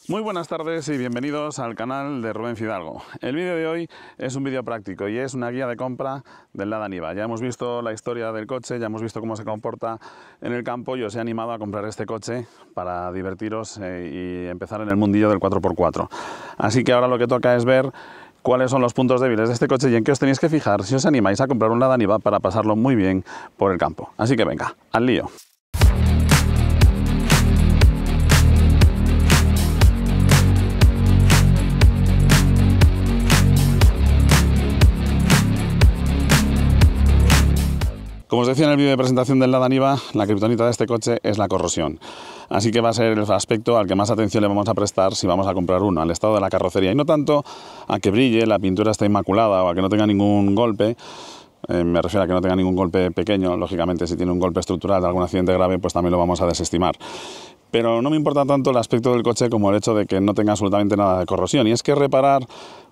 Muy buenas tardes y bienvenidos al canal de Rubén Fidalgo. El vídeo de hoy es un vídeo práctico y es una guía de compra del Lada Niva. Ya hemos visto la historia del coche, ya hemos visto cómo se comporta en el campo y os he animado a comprar este coche para divertiros y empezar en el mundillo del 4x4. Así que ahora lo que toca es ver cuáles son los puntos débiles de este coche y en qué os tenéis que fijar si os animáis a comprar un Lada Niva para pasarlo muy bien por el campo. Así que venga, al lío. Como os decía en el vídeo de presentación del Lada Niva, la kriptonita de este coche es la corrosión. Así que va a ser el aspecto al que más atención le vamos a prestar si vamos a comprar uno, al estado de la carrocería. Y no tanto a que brille, la pintura esté inmaculada o a que no tenga ningún golpe. Me refiero a que no tenga ningún golpe pequeño. Lógicamente, si tiene un golpe estructural de algún accidente grave, pues también lo vamos a desestimar. Pero no me importa tanto el aspecto del coche como el hecho de que no tenga absolutamente nada de corrosión. Y es que reparar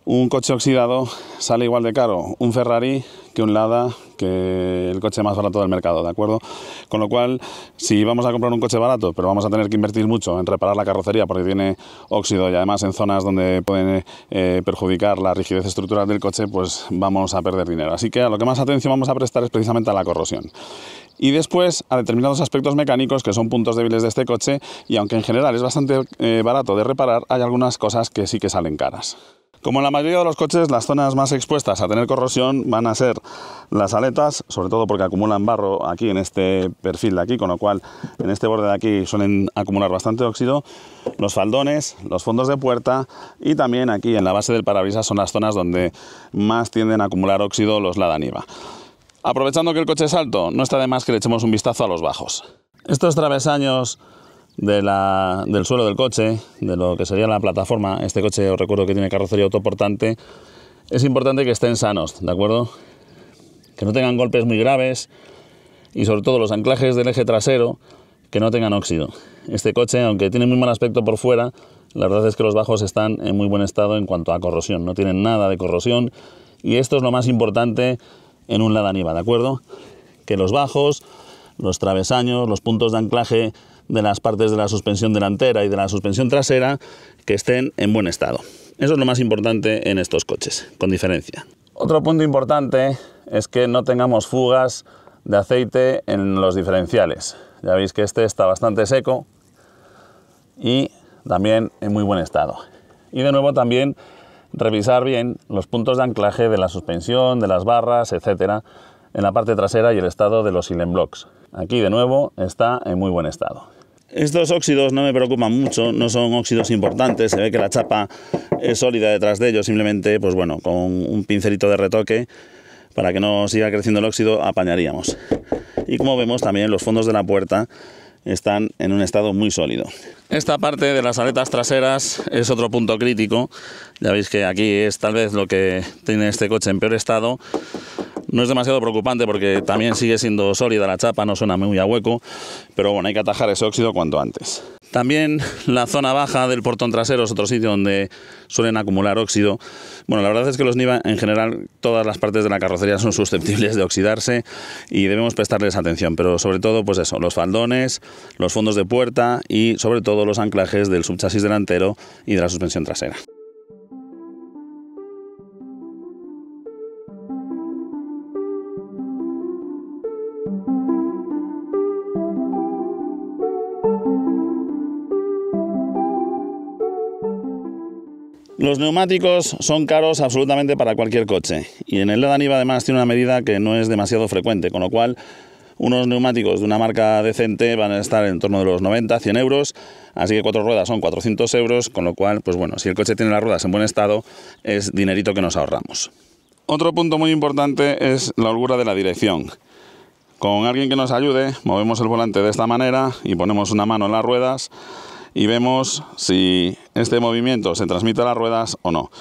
un coche oxidado sale igual de caro un Ferrari que un Lada, que el coche más barato del mercado, ¿de acuerdo? Con lo cual, si vamos a comprar un coche barato, pero vamos a tener que invertir mucho en reparar la carrocería porque tiene óxido y además en zonas donde pueden perjudicar la rigidez estructural del coche, pues vamos a perder dinero. Así que a lo que más atención vamos a prestar es precisamente a la corrosión. Y después a determinados aspectos mecánicos que son puntos débiles de este coche y aunque en general es bastante barato de reparar, hay algunas cosas que sí que salen caras. Como en la mayoría de los coches, las zonas más expuestas a tener corrosión van a ser las aletas, sobre todo porque acumulan barro aquí en este perfil de aquí, con lo cual en este borde de aquí suelen acumular bastante óxido, los faldones, los fondos de puerta y también aquí en la base del parabrisas son las zonas donde más tienden a acumular óxido los Lada Niva. Aprovechando que el coche es alto, no está de más que le echemos un vistazo a los bajos. Estos travesaños del suelo del coche, de lo que sería la plataforma, este coche os recuerdo que tiene carrocería autoportante, es importante que estén sanos, ¿de acuerdo? Que no tengan golpes muy graves y sobre todo los anclajes del eje trasero que no tengan óxido. Este coche, aunque tiene muy mal aspecto por fuera, la verdad es que los bajos están en muy buen estado en cuanto a corrosión, no tienen nada de corrosión y esto es lo más importante en un Lada Niva, ¿de acuerdo? Que los bajos, los travesaños, los puntos de anclaje de las partes de la suspensión delantera y de la suspensión trasera que estén en buen estado. Eso es lo más importante en estos coches, con diferencia. Otro punto importante es que no tengamos fugas de aceite en los diferenciales. Ya veis que este está bastante seco y también en muy buen estado. Y de nuevo también revisar bien los puntos de anclaje de la suspensión, de las barras, etcétera, en la parte trasera y el estado de los silent blocks. Aquí de nuevo está en muy buen estado. Estos óxidos no me preocupan mucho, no son óxidos importantes, se ve que la chapa es sólida detrás de ellos, simplemente pues bueno, con un pincelito de retoque para que no siga creciendo el óxido apañaríamos. Y como vemos también los fondos de la puerta están en un estado muy sólido. Esta parte de las aletas traseras es otro punto crítico, ya veis que aquí es tal vez lo que tiene este coche en peor estado. No es demasiado preocupante porque también sigue siendo sólida la chapa, no suena muy a hueco, pero bueno, hay que atajar ese óxido cuanto antes. También la zona baja del portón trasero es otro sitio donde suelen acumular óxido. Bueno, la verdad es que los Niva en general, todas las partes de la carrocería son susceptibles de oxidarse y debemos prestarles atención, pero sobre todo pues eso, los faldones, los fondos de puerta y sobre todo los anclajes del subchasis delantero y de la suspensión trasera. Los neumáticos son caros absolutamente para cualquier coche y en el Lada Niva además tiene una medida que no es demasiado frecuente, con lo cual unos neumáticos de una marca decente van a estar en torno de los 90-100 euros, así que 4 ruedas son 400 euros, con lo cual, pues bueno, si el coche tiene las ruedas en buen estado, es dinerito que nos ahorramos. Otro punto muy importante es la holgura de la dirección. Con alguien que nos ayude, movemos el volante de esta manera y ponemos una mano en las ruedas y vemos si este movimiento se transmite a las ruedas o no.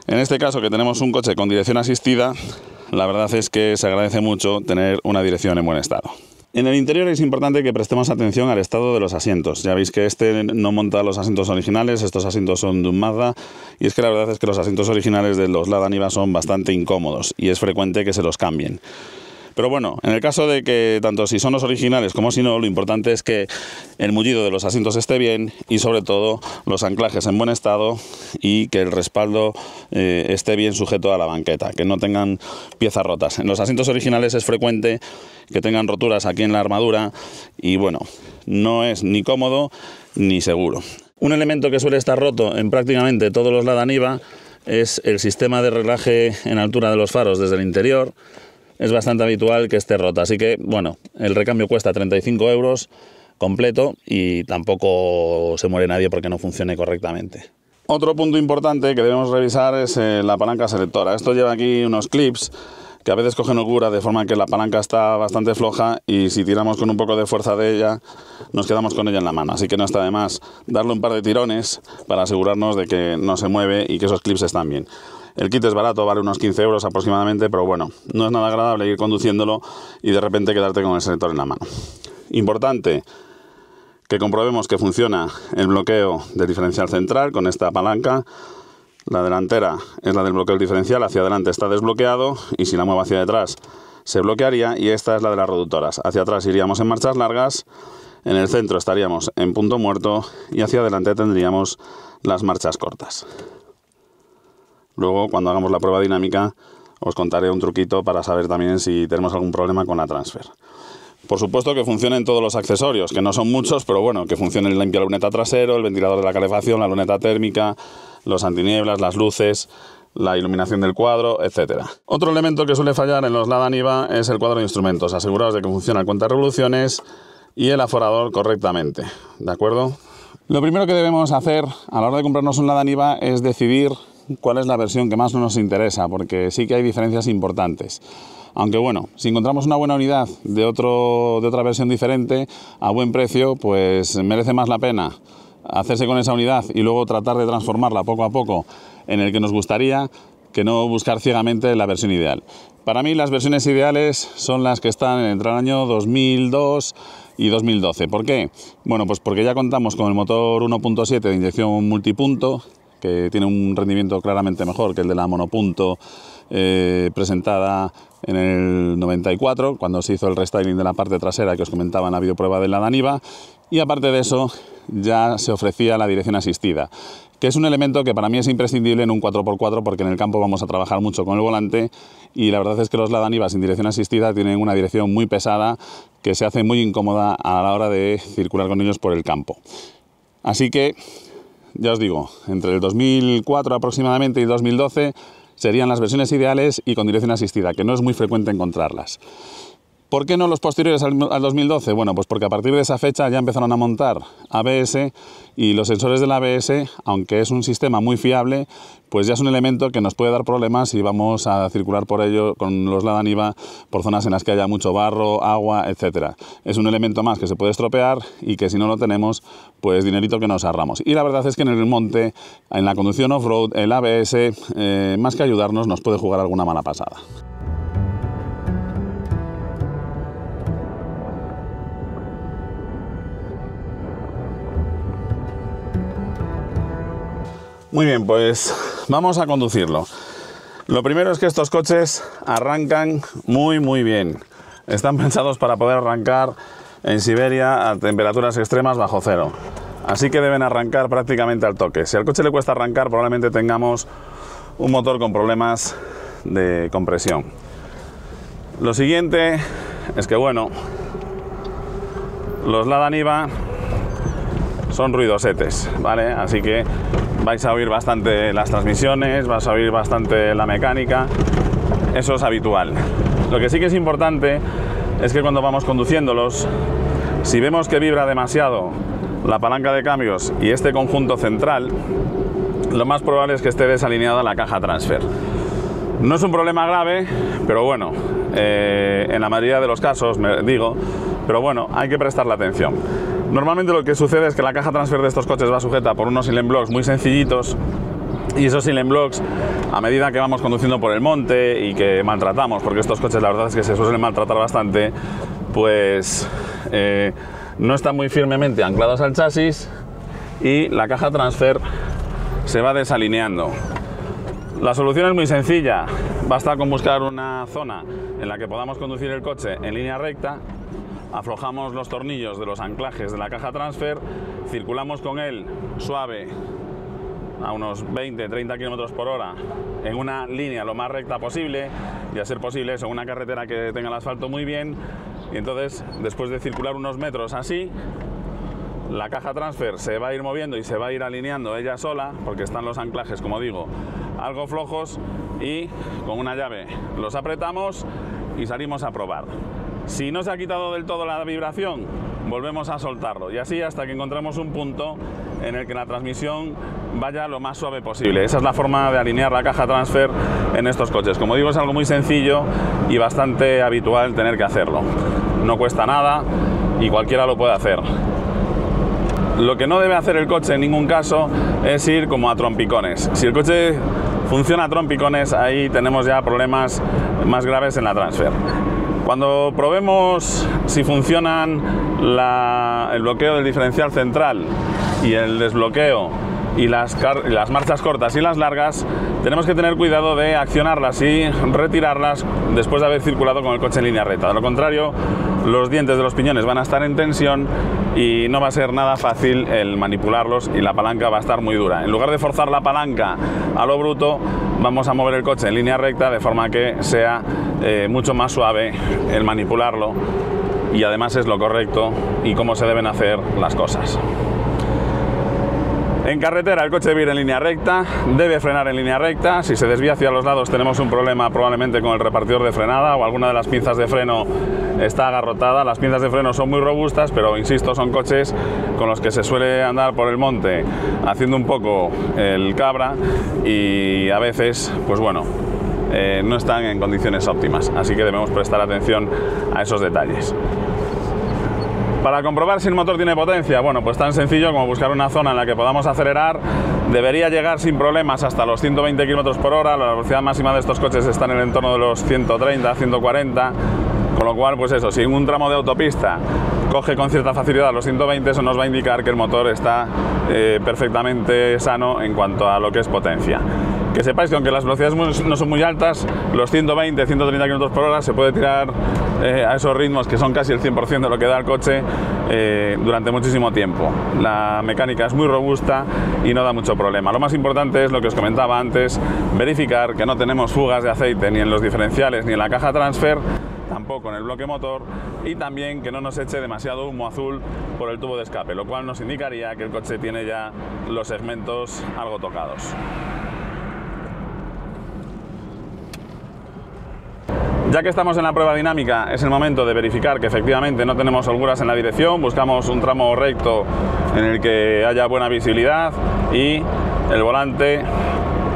En este caso, que tenemos un coche con dirección asistida, la verdad es que se agradece mucho tener una dirección en buen estado. En el interior es importante que prestemos atención al estado de los asientos. Ya veis que este no monta los asientos originales, estos asientos son de un Mazda, y es que la verdad es que los asientos originales de los Lada Niva son bastante incómodos y es frecuente que se los cambien. Pero bueno, en el caso de que tanto si son los originales como si no, lo importante es que el mullido de los asientos esté bien y sobre todo los anclajes en buen estado y que el respaldo esté bien sujeto a la banqueta, que no tengan piezas rotas. En los asientos originales es frecuente que tengan roturas aquí en la armadura y bueno, no es ni cómodo ni seguro. Un elemento que suele estar roto en prácticamente todos los Lada Niva es el sistema de reglaje en altura de los faros desde el interior. Es bastante habitual que esté rota, así que bueno, el recambio cuesta 35 euros completo y tampoco se muere nadie porque no funcione correctamente. Otro punto importante que debemos revisar es la palanca selectora. Esto lleva aquí unos clips que a veces cogen holgura de forma que la palanca está bastante floja y si tiramos con un poco de fuerza de ella nos quedamos con ella en la mano, así que no está de más darle un par de tirones para asegurarnos de que no se mueve y que esos clips están bien. El kit es barato, vale unos 15 euros aproximadamente, pero bueno, no es nada agradable ir conduciéndolo y de repente quedarte con el selector en la mano. Importante que comprobemos que funciona el bloqueo del diferencial central con esta palanca. La delantera es la del bloqueo del diferencial, hacia adelante está desbloqueado y si la muevo hacia detrás se bloquearía, y esta es la de las reductoras. Hacia atrás iríamos en marchas largas, en el centro estaríamos en punto muerto y hacia adelante tendríamos las marchas cortas. Luego, cuando hagamos la prueba dinámica, os contaré un truquito para saber también si tenemos algún problema con la transfer. Por supuesto que funcionen todos los accesorios, que no son muchos, pero bueno, que funcione el limpia luneta trasero, el ventilador de la calefacción, la luneta térmica, los antinieblas, las luces, la iluminación del cuadro, etc. Otro elemento que suele fallar en los Lada Niva es el cuadro de instrumentos. Aseguraos de que funciona el cuentarevoluciones y el aforador correctamente, ¿de acuerdo? Lo primero que debemos hacer a la hora de comprarnos un Lada Niva es decidir cuál es la versión que más nos interesa, porque sí que hay diferencias importantes. Aunque bueno, si encontramos una buena unidad de otra versión diferente a buen precio, pues merece más la pena hacerse con esa unidad y luego tratar de transformarla poco a poco en el que nos gustaría, que no buscar ciegamente la versión ideal. Para mí las versiones ideales son las que están entre el año 2002 y 2012. ¿Por qué? Bueno, pues porque ya contamos con el motor 1.7 de inyección multipunto, que tiene un rendimiento claramente mejor que el de la monopunto presentada en el 94, cuando se hizo el restyling de la parte trasera que os comentaba en la videoprueba de Lada Niva, y aparte de eso ya se ofrecía la dirección asistida, que es un elemento que para mí es imprescindible en un 4x4 porque en el campo vamos a trabajar mucho con el volante y la verdad es que los Lada Niva sin dirección asistida tienen una dirección muy pesada que se hace muy incómoda a la hora de circular con ellos por el campo. Así que ya os digo, entre el 2004 aproximadamente y 2012 serían las versiones ideales y con dirección asistida, que no es muy frecuente encontrarlas. ¿Por qué no los posteriores al 2012? Bueno, pues porque a partir de esa fecha ya empezaron a montar ABS y los sensores del ABS, aunque es un sistema muy fiable, pues ya es un elemento que nos puede dar problemas si vamos a circular por ello con los Lada Niva por zonas en las que haya mucho barro, agua, etc. Es un elemento más que se puede estropear y que si no lo tenemos, pues dinerito que nos ahorramos. Y la verdad es que en el monte, en la conducción off-road, el ABS, más que ayudarnos, nos puede jugar alguna mala pasada. Muy bien, pues vamos a conducirlo. Lo primero es que estos coches arrancan muy bien. Están pensados para poder arrancar en Siberia a temperaturas extremas bajo cero. Así que deben arrancar prácticamente al toque. Si al coche le cuesta arrancar, probablemente tengamos un motor con problemas de compresión. Lo siguiente es que, bueno, los Lada Niva son ruidosetes, ¿vale? Así que vais a oír bastante las transmisiones, vais a oír bastante la mecánica, eso es habitual. Lo que sí que es importante es que cuando vamos conduciéndolos, si vemos que vibra demasiado la palanca de cambios y este conjunto central, lo más probable es que esté desalineada la caja transfer. No es un problema grave, pero bueno, en la mayoría de los casos, me digo, pero bueno, hay que prestarle atención. Normalmente lo que sucede es que la caja transfer de estos coches va sujeta por unos silent blocks muy sencillitos y esos silent blocks, a medida que vamos conduciendo por el monte y que maltratamos, porque estos coches la verdad es que se suelen maltratar bastante, pues no están muy firmemente anclados al chasis y la caja transfer se va desalineando. La solución es muy sencilla, basta con buscar una zona en la que podamos conducir el coche en línea recta, aflojamos los tornillos de los anclajes de la caja transfer, circulamos con él suave a unos 20-30 km por hora en una línea lo más recta posible y a ser posible eso, en una carretera que tenga el asfalto muy bien, y entonces después de circular unos metros así, la caja transfer se va a ir moviendo y se va a ir alineando ella sola, porque están los anclajes, como digo, algo flojos, y con una llave los apretamos y salimos a probar. Si no se ha quitado del todo la vibración, volvemos a soltarlo, y así hasta que encontremos un punto en el que la transmisión vaya lo más suave posible. Esa es la forma de alinear la caja transfer en estos coches. Como digo, es algo muy sencillo y bastante habitual tener que hacerlo. No cuesta nada y cualquiera lo puede hacer. Lo que no debe hacer el coche en ningún caso es ir como a trompicones. Si el coche funciona a trompicones, ahí tenemos ya problemas más graves en la transfer. Cuando probemos si funcionan el bloqueo del diferencial central y el desbloqueo y las marchas cortas y las largas, tenemos que tener cuidado de accionarlas y retirarlas después de haber circulado con el coche en línea recta. De lo contrario, los dientes de los piñones van a estar en tensión y no va a ser nada fácil el manipularlos y la palanca va a estar muy dura. En lugar de forzar la palanca a lo bruto, vamos a mover el coche en línea recta de forma que sea mucho más suave el manipularlo, y además es lo correcto y cómo se deben hacer las cosas. En carretera el coche debe ir en línea recta, debe frenar en línea recta. Si se desvía hacia los lados tenemos un problema probablemente con el repartidor de frenada o alguna de las pinzas de freno está agarrotada. Las pinzas de freno son muy robustas, pero insisto, son coches con los que se suele andar por el monte haciendo un poco el cabra y a veces, pues bueno, no están en condiciones óptimas, así que debemos prestar atención a esos detalles. Para comprobar si el motor tiene potencia, bueno, pues tan sencillo como buscar una zona en la que podamos acelerar. Debería llegar sin problemas hasta los 120 km por hora. La velocidad máxima de estos coches está en el entorno de los 130, 140, con lo cual, pues eso, si en un tramo de autopista coge con cierta facilidad los 120, eso nos va a indicar que el motor está perfectamente sano en cuanto a lo que es potencia. Que sepáis que aunque las velocidades no son muy altas, los 120, 130 km por hora se puede tirar a esos ritmos que son casi el 100% de lo que da el coche durante muchísimo tiempo. La mecánica es muy robusta y no da mucho problema. Lo más importante es lo que os comentaba antes, verificar que no tenemos fugas de aceite ni en los diferenciales ni en la caja transfer, tampoco en el bloque motor, y también que no nos eche demasiado humo azul por el tubo de escape, lo cual nos indicaría que el coche tiene ya los segmentos algo tocados. Ya que estamos en la prueba dinámica, es el momento de verificar que efectivamente no tenemos holguras en la dirección. Buscamos un tramo recto en el que haya buena visibilidad y el volante,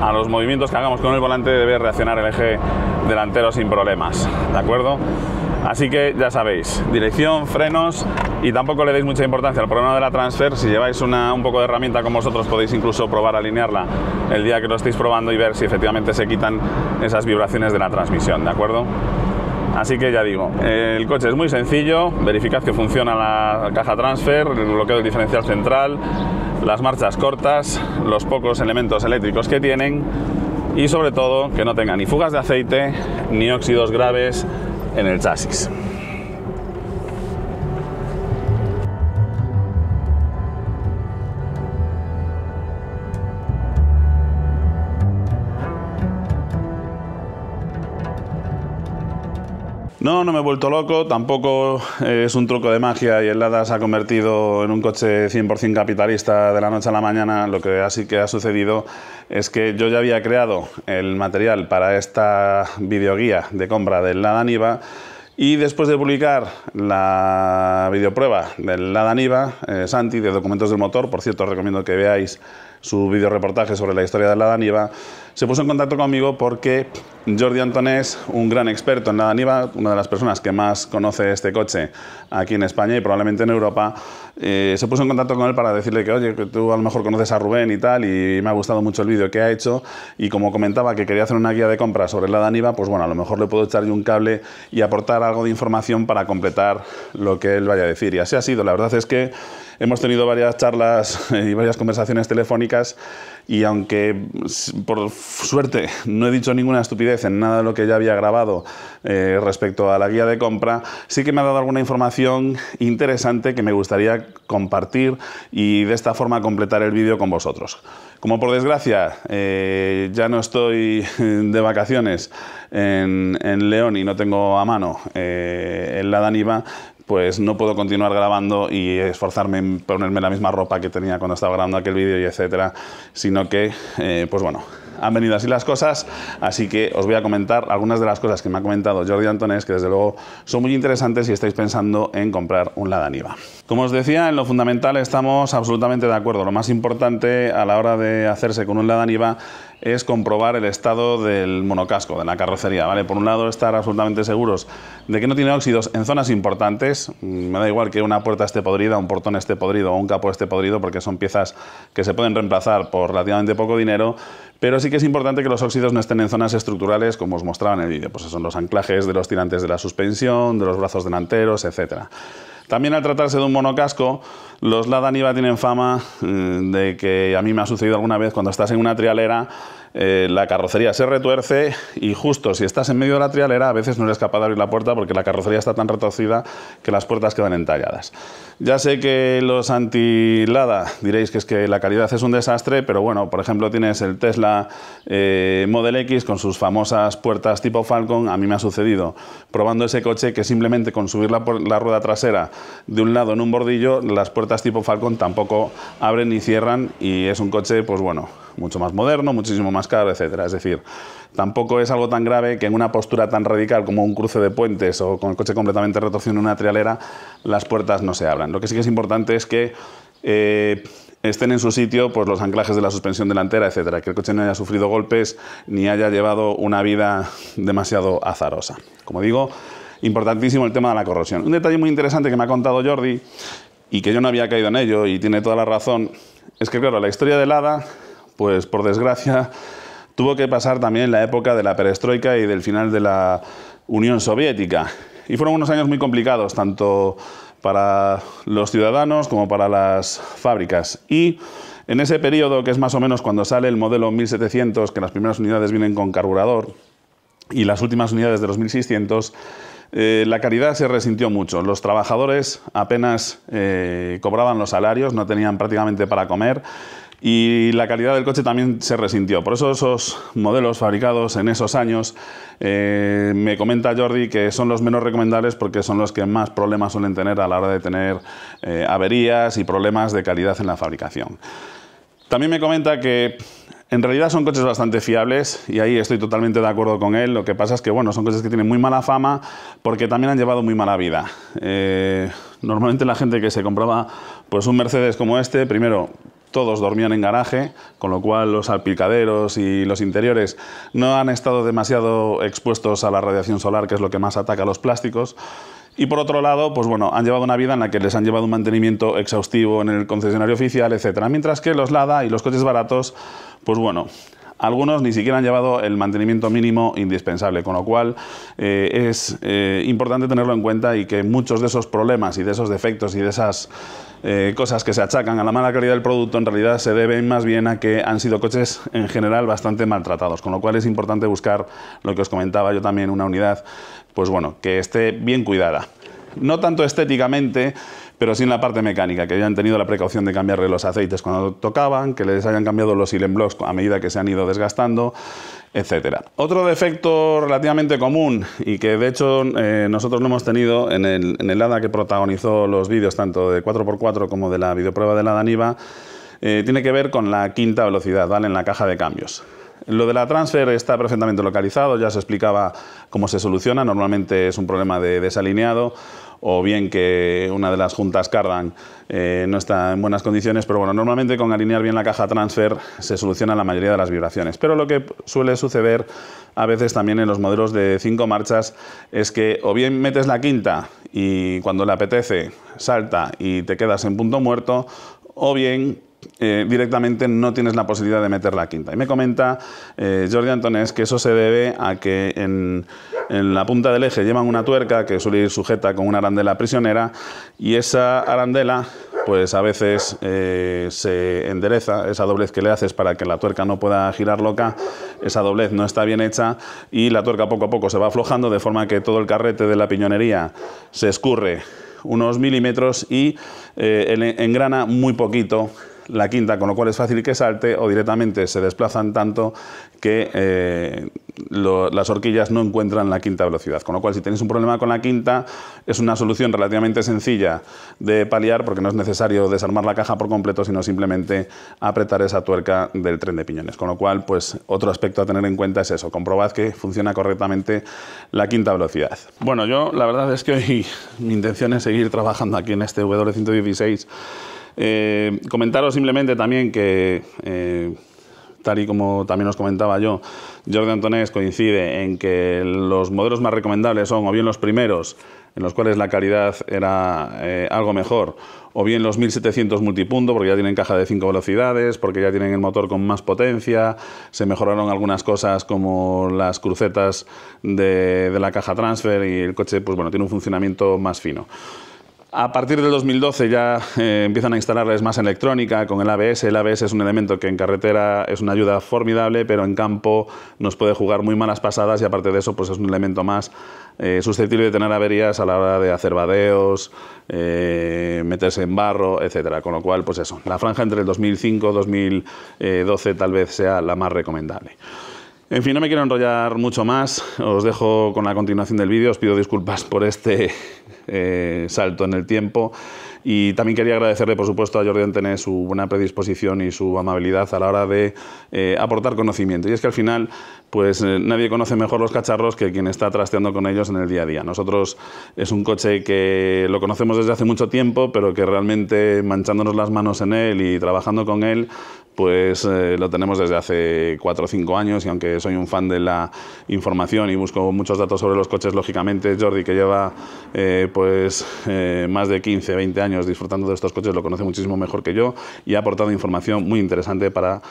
a los movimientos que hagamos con el volante, debe reaccionar el eje delantero sin problemas, ¿de acuerdo? Así que ya sabéis, dirección, frenos, y tampoco le deis mucha importancia al problema de la transfer. Si lleváis un poco de herramienta con vosotros, podéis incluso probar a alinearla el día que lo estéis probando y ver si efectivamente se quitan esas vibraciones de la transmisión, ¿de acuerdo? Así que ya digo, el coche es muy sencillo, verificad que funciona la caja transfer, el bloqueo del diferencial central, las marchas cortas, los pocos elementos eléctricos que tienen y sobre todo que no tenga ni fugas de aceite ni óxidos graves en el chasis. No me he vuelto loco, tampoco es un truco de magia y el Lada se ha convertido en un coche 100% capitalista de la noche a la mañana. Lo que así que ha sucedido es que yo ya había creado el material para esta videoguía de compra del Lada Niva, y después de publicar la videoprueba del Lada Niva, Santi, de Documentos del Motor, por cierto os recomiendo que veáis su videoreportaje sobre la historia del Lada Niva, se puso en contacto conmigo porque Jordi Antonés, un gran experto en Lada Niva, una de las personas que más conoce este coche aquí en España y probablemente en Europa, se puso en contacto con él para decirle que, oye, que tú a lo mejor conoces a Rubén y tal, y me ha gustado mucho el vídeo que ha hecho, y como comentaba que quería hacer una guía de compra sobre el Lada Niva, pues bueno, a lo mejor le puedo echar yo un cable y aportar algo de información para completar lo que él vaya a decir. Y así ha sido. La verdad es que hemos tenido varias charlas y varias conversaciones telefónicas electrónicas, y aunque por suerte no he dicho ninguna estupidez en nada de lo que ya había grabado respecto a la guía de compra, sí que me ha dado alguna información interesante que me gustaría compartir y de esta forma completar el vídeo con vosotros. Como por desgracia ya no estoy de vacaciones en León y no tengo a mano el Lada Niva, pues no puedo continuar grabando y esforzarme en ponerme la misma ropa que tenía cuando estaba grabando aquel vídeo y etcétera, sino que, pues bueno, han venido así las cosas, así que os voy a comentar algunas de las cosas que me ha comentado Jordi Antonés, que desde luego son muy interesantes si estáis pensando en comprar un Lada Niva. Como os decía, en lo fundamental estamos absolutamente de acuerdo. Lo más importante a la hora de hacerse con un Lada Niva es comprobar el estado del monocasco, de la carrocería, ¿vale? Por un lado, estar absolutamente seguros de que no tiene óxidos en zonas importantes. Me da igual que una puerta esté podrida, un portón esté podrido o un capó esté podrido, porque son piezas que se pueden reemplazar por relativamente poco dinero, pero sí que es importante que los óxidos no estén en zonas estructurales, como os mostraba en el vídeo. Pues son los anclajes de los tirantes de la suspensión, de los brazos delanteros, etcétera. También, al tratarse de un monocasco, los Lada Niva tienen fama de que, a mí me ha sucedido alguna vez, cuando estás en una trialera, la carrocería se retuerce y justo si estás en medio de la trialera a veces no eres capaz de abrir la puerta porque la carrocería está tan retorcida que las puertas quedan entalladas. Ya sé que los anti-Lada diréis que es que la calidad es un desastre, pero bueno, por ejemplo tienes el Tesla Model X con sus famosas puertas tipo Falcon. A mí me ha sucedido probando ese coche que simplemente con subir la rueda trasera de un lado en un bordillo, las puertas tipo Falcon tampoco abren ni cierran, y es un coche, pues bueno, mucho más moderno, muchísimo más caro, etcétera. Es decir, tampoco es algo tan grave que en una postura tan radical como un cruce de puentes o con el coche completamente retorcido en una trialera, las puertas no se abran. Lo que sí que es importante es que estén en su sitio pues los anclajes de la suspensión delantera, etcétera, que el coche no haya sufrido golpes ni haya llevado una vida demasiado azarosa. Como digo, importantísimo el tema de la corrosión. Un detalle muy interesante que me ha contado Jordi y que yo no había caído en ello, y tiene toda la razón, es que claro, la historia de Lada, pues por desgracia tuvo que pasar también la época de la perestroika y del final de la Unión Soviética, y fueron unos años muy complicados tanto para los ciudadanos como para las fábricas. Y en ese periodo, que es más o menos cuando sale el modelo 1700, que las primeras unidades vienen con carburador, y las últimas unidades de los 1600, la calidad se resintió mucho. Los trabajadores apenas cobraban los salarios, no tenían prácticamente para comer, y la calidad del coche también se resintió. Por eso esos modelos fabricados en esos años, me comenta Jordi que son los menos recomendables porque son los que más problemas suelen tener a la hora de tener averías y problemas de calidad en la fabricación. También me comenta que en realidad son coches bastante fiables, y ahí estoy totalmente de acuerdo con él. Lo que pasa es que bueno, son coches que tienen muy mala fama porque también han llevado muy mala vida. Normalmente la gente que se compraba pues un Mercedes como este, primero, todos dormían en garaje, con lo cual los salpicaderos y los interiores no han estado demasiado expuestos a la radiación solar, que es lo que más ataca a los plásticos. Y por otro lado, pues bueno, han llevado una vida en la que les han llevado un mantenimiento exhaustivo en el concesionario oficial, etcétera. Mientras que los Lada y los coches baratos, pues bueno, algunos ni siquiera han llevado el mantenimiento mínimo indispensable, con lo cual es importante tenerlo en cuenta, y que muchos de esos problemas y de esos defectos y de esas cosas que se achacan a la mala calidad del producto en realidad se deben más bien a que han sido coches en general bastante maltratados, con lo cual es importante buscar lo que os comentaba yo también, una unidad pues bueno, que esté bien cuidada. No tanto estéticamente, pero sí en la parte mecánica, que hayan tenido la precaución de cambiarle los aceites cuando tocaban, que les hayan cambiado los silent blocks a medida que se han ido desgastando, etcétera. Otro defecto relativamente común, y que de hecho nosotros lo hemos tenido en el Lada que protagonizó los vídeos tanto de 4x4 como de la videoprueba de Lada Niva, tiene que ver con la quinta velocidad, ¿vale?, en la caja de cambios. Lo de la transfer está perfectamente localizado, ya se explicaba cómo se soluciona. Normalmente es un problema de desalineado, o bien que una de las juntas cardan no está en buenas condiciones, pero bueno, normalmente con alinear bien la caja transfer se soluciona la mayoría de las vibraciones. Pero lo que suele suceder a veces también en los modelos de 5 marchas es que o bien metes la quinta y cuando le apetece salta y te quedas en punto muerto, o bien directamente no tienes la posibilidad de meter la quinta. Y me comenta Jordi Antonés que eso se debe a que en la punta del eje llevan una tuerca que suele ir sujeta con una arandela prisionera, y esa arandela pues a veces se endereza esa doblez que le haces para que la tuerca no pueda girar loca. Esa doblez no está bien hecha y la tuerca poco a poco se va aflojando, de forma que todo el carrete de la piñonería se escurre unos milímetros y engrana muy poquito la quinta, con lo cual es fácil que salte, o directamente se desplazan tanto que las horquillas no encuentran la quinta velocidad. Con lo cual, si tenéis un problema con la quinta, es una solución relativamente sencilla de paliar, porque no es necesario desarmar la caja por completo, sino simplemente apretar esa tuerca del tren de piñones. Con lo cual, pues otro aspecto a tener en cuenta es eso: comprobad que funciona correctamente la quinta velocidad. Bueno, yo la verdad es que hoy mi intención es seguir trabajando aquí en este W116. Comentaros simplemente también que, tal y como también os comentaba yo, Jordi Antonés coincide en que los modelos más recomendables son o bien los primeros, en los cuales la calidad era algo mejor, o bien los 1700 multipunto, porque ya tienen caja de 5 velocidades, porque ya tienen el motor con más potencia, se mejoraron algunas cosas como las crucetas de la caja transfer, y el coche, pues bueno, tiene un funcionamiento más fino. A partir del 2012 ya empiezan a instalarles más electrónica con el ABS. El ABS es un elemento que en carretera es una ayuda formidable, pero en campo nos puede jugar muy malas pasadas, y aparte de eso, pues es un elemento más susceptible de tener averías a la hora de hacer vadeos, meterse en barro, etcétera. Con lo cual, pues eso, la franja entre el 2005 y 2012 tal vez sea la más recomendable. En fin, no me quiero enrollar mucho más, os dejo con la continuación del vídeo. Os pido disculpas por este salto en el tiempo, y también quería agradecerle, por supuesto, a Jordi Antonés su buena predisposición y su amabilidad a la hora de aportar conocimiento. Y es que al final, pues nadie conoce mejor los cacharros que quien está trasteando con ellos en el día a día. Nosotros es un coche que lo conocemos desde hace mucho tiempo, pero que realmente manchándonos las manos en él y trabajando con él, pues lo tenemos desde hace 4 o 5 años, y aunque soy un fan de la información y busco muchos datos sobre los coches, lógicamente Jordi, que lleva más de 15, 20 años disfrutando de estos coches, lo conoce muchísimo mejor que yo, y ha aportado información muy interesante para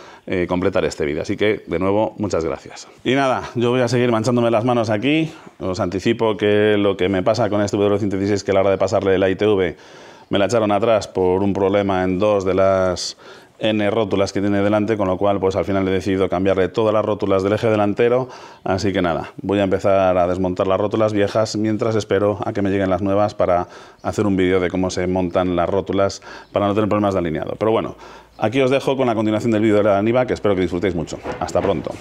completar este vídeo. Así que, de nuevo, muchas gracias. Y nada, yo voy a seguir manchándome las manos aquí. Os anticipo que lo que me pasa con este W116 es que a la hora de pasarle la ITV me la echaron atrás por un problema en 2 de las N rótulas que tiene delante, con lo cual pues al final he decidido cambiarle todas las rótulas del eje delantero. Así que nada, voy a empezar a desmontar las rótulas viejas mientras espero a que me lleguen las nuevas para hacer un vídeo de cómo se montan las rótulas para no tener problemas de alineado. Pero bueno, aquí os dejo con la continuación del vídeo de la Daniva, que espero que disfrutéis mucho. Hasta pronto.